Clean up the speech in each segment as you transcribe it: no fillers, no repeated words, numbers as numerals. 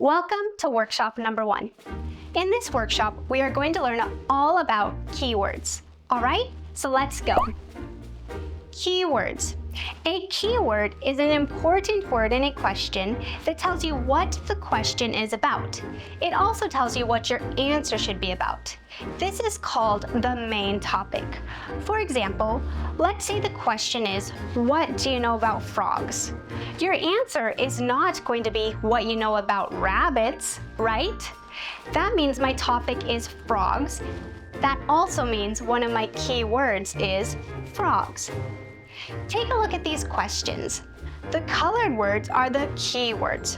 Welcome to workshop number 1. In this workshop, we are going to learn all about keywords. All right, so let's go. Keywords. A keyword is an important word in a question that tells you what the question is about. It also tells you what your answer should be about. This is called the main topic. For example, let's say the question is, what do you know about frogs? Your answer is not going to be what you know about rabbits, right? That means my topic is frogs. That also means one of my keywords is frogs. Take a look at these questions. The colored words are the keywords.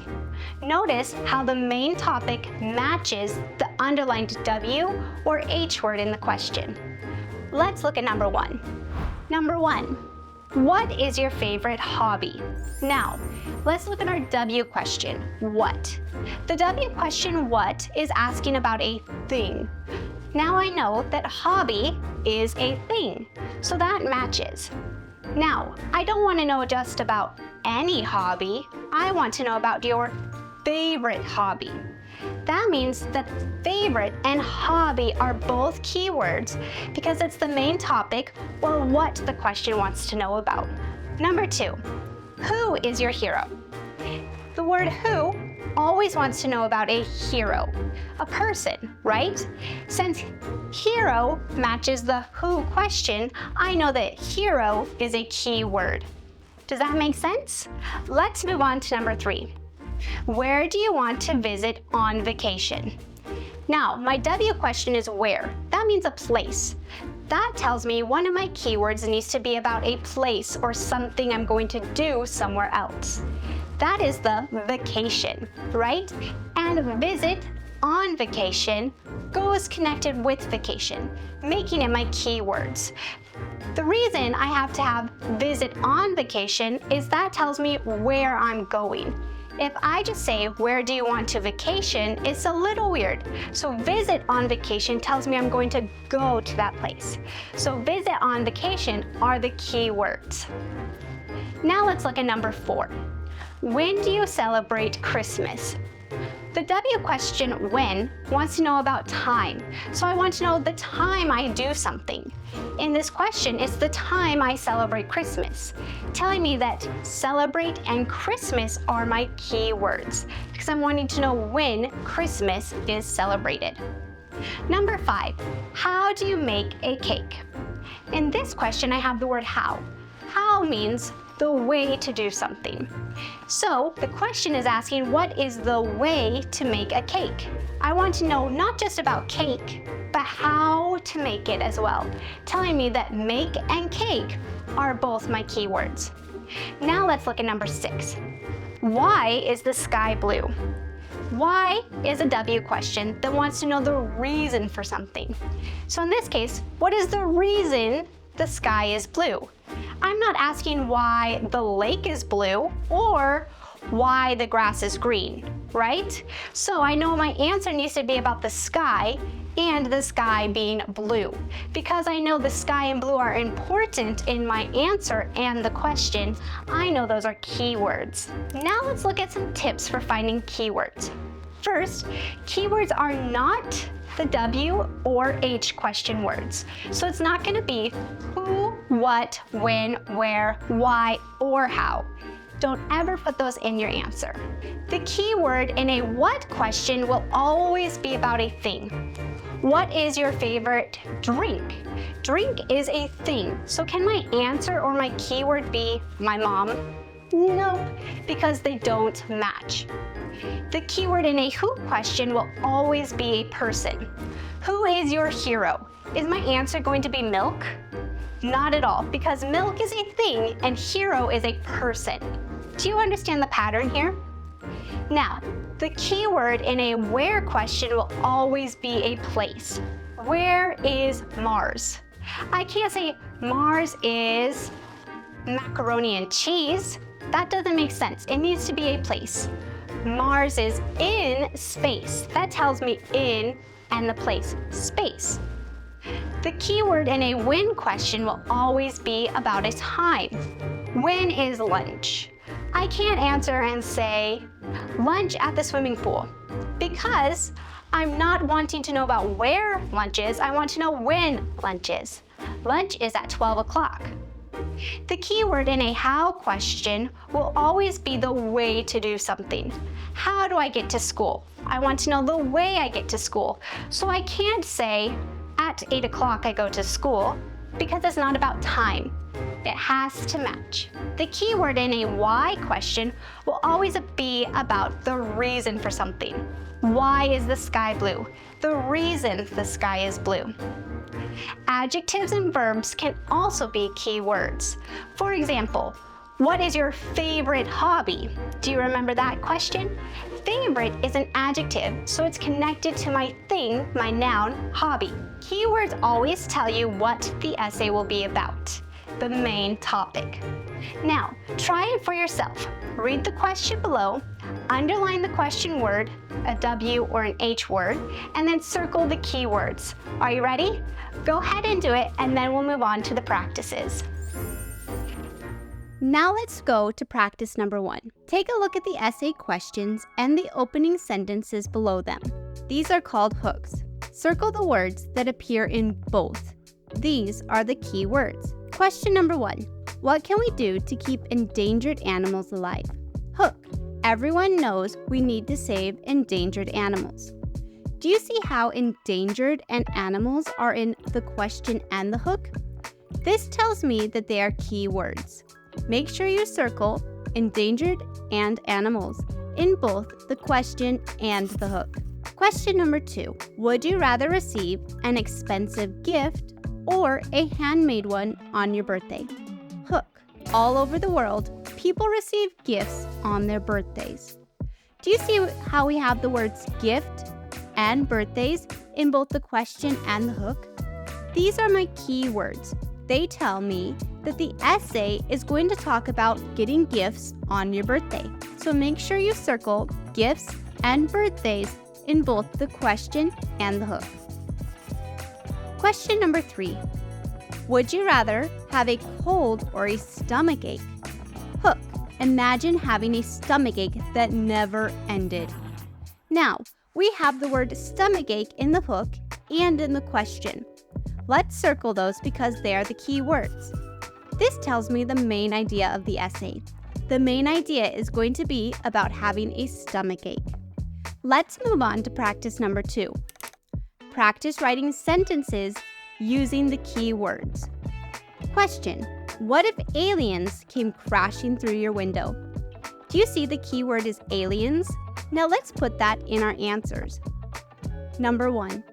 Notice how the main topic matches the underlined W or H word in the question. Let's look at number 1. Number 1, what is your favorite hobby? Now, let's look at our W question, what? The W question, what, is asking about a thing. Now I know that hobby is a thing, so that matches. Now, I don't want to know just about any hobby. I want to know about your favorite hobby. That means that favorite and hobby are both keywords because it's the main topic or what the question wants to know about. Number 2, who is your hero? The word who always wants to know about a hero, a person, right? Since hero matches the who question, I know that hero is a key word. Does that make sense? Let's move on to number 3. Where do you want to visit on vacation? Now, my W question is where. That means a place. That tells me one of my keywords needs to be about a place or something I'm going to do somewhere else. That is the vacation, right? And visit on vacation goes connected with vacation, making it my keywords. The reason I have to have visit on vacation is that tells me where I'm going. If I just say, where do you want to vacation, it's a little weird. So visit on vacation tells me I'm going to go to that place. So visit on vacation are the keywords. Now let's look at number 4. When do you celebrate Christmas? The W question, when, wants to know about time. So I want to know the time I do something. In this question, it's the time I celebrate Christmas, telling me that celebrate and Christmas are my key words because I'm wanting to know when Christmas is celebrated. Number 5, how do you make a cake? In this question, I have the word how. How means the way to do something. So the question is asking, what is the way to make a cake? I want to know not just about cake, but how to make it as well, telling me that make and cake are both my keywords. Now let's look at number 6. Why is the sky blue? Why is a W question that wants to know the reason for something. So in this case, what is the reason the sky is blue? I'm not asking why the lake is blue or why the grass is green, right? So I know my answer needs to be about the sky and the sky being blue. Because I know the sky and blue are important in my answer and the question, I know those are keywords. Now let's look at some tips for finding keywords. First, keywords are not the W or H question words. So it's not going to be who, what, when, where, why, or how. Don't ever put those in your answer. The keyword in a what question will always be about a thing. What is your favorite drink? Drink is a thing. So can my answer or my keyword be my mom? Nope, because they don't match. The keyword in a who question will always be a person. Who is your hero? Is my answer going to be milk? Not at all, because milk is a thing and hero is a person. Do you understand the pattern here? Now, the keyword in a where question will always be a place. Where is Mars? I can't say Mars is macaroni and cheese. That doesn't make sense. It needs to be a place. Mars is in space. That tells me in and the place, space. The keyword in a when question will always be about a time. When is lunch? I can't answer and say Lunch at the swimming pool. Because I'm not wanting to know about where lunch is, I want to know when lunch is. Lunch is at 12 o'clock. The key word in a how question will always be the way to do something. How do I get to school? I want to know the way I get to school. So I can't say, at 8 o'clock I go to school, because it's not about time. It has to match. The key word in a why question will always be about the reason for something. Why is the sky blue? The reason the sky is blue. Adjectives and verbs can also be key words. For example, what is your favorite hobby? Do you remember that question? Favorite is an adjective, so it's connected to my thing, my noun, hobby. Keywords always tell you what the essay will be about, the main topic. Now, try it for yourself. Read the question below, underline the question word, a W or an H word, and then circle the keywords. Are you ready? Go ahead and do it, and then we'll move on to the practices. Now let's go to practice number 1. Take a look at the essay questions and the opening sentences below them. These are called hooks. Circle the words that appear in both. These are the key words. Question number 1. What can we do to keep endangered animals alive? Hook. Everyone knows we need to save endangered animals. Do you see how endangered and animals are in the question and the hook? This tells me that they are key words. Make sure you circle endangered and animals in both the question and the hook. Question number 2. Would you rather receive an expensive gift or a handmade one on your birthday? Hook. All over the world, people receive gifts on their birthdays. Do you see how we have the words gift and birthdays in both the question and the hook? These are my key words. They tell me that the essay is going to talk about getting gifts on your birthday. So make sure you circle gifts and birthdays in both the question and the hook. Question number 3. Would you rather have a cold or a stomach ache? Hook. Imagine having a stomach ache that never ended. Now, we have the word stomach ache in the hook and in the question. Let's circle those because they are the key words. This tells me the main idea of the essay. The main idea is going to be about having a stomach ache. Let's move on to practice number 2. Practice writing sentences using the key words. Question. What if aliens came crashing through your window? Do you see the key word is aliens? Now let's put that in our answers. Number 1.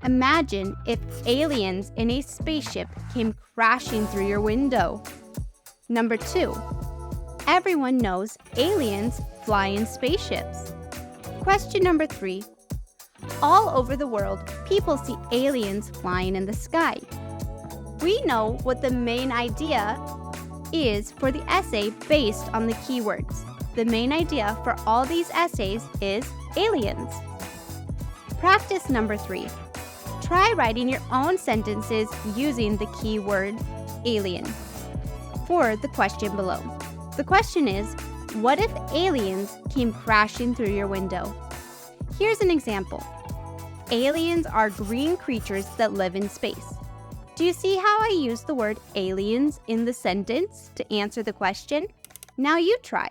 Imagine if aliens in a spaceship came crashing through your window. Number 2. Everyone knows aliens fly in spaceships. Question number 3. All over the world, people see aliens flying in the sky. We know what the main idea is for the essay based on the keywords. The main idea for all these essays is aliens. Practice number 3. Try writing your own sentences using the keyword alien for the question below. The question is, what if aliens came crashing through your window? Here's an example. Aliens are green creatures that live in space. Do you see how I use the word aliens in the sentence to answer the question? Now you try.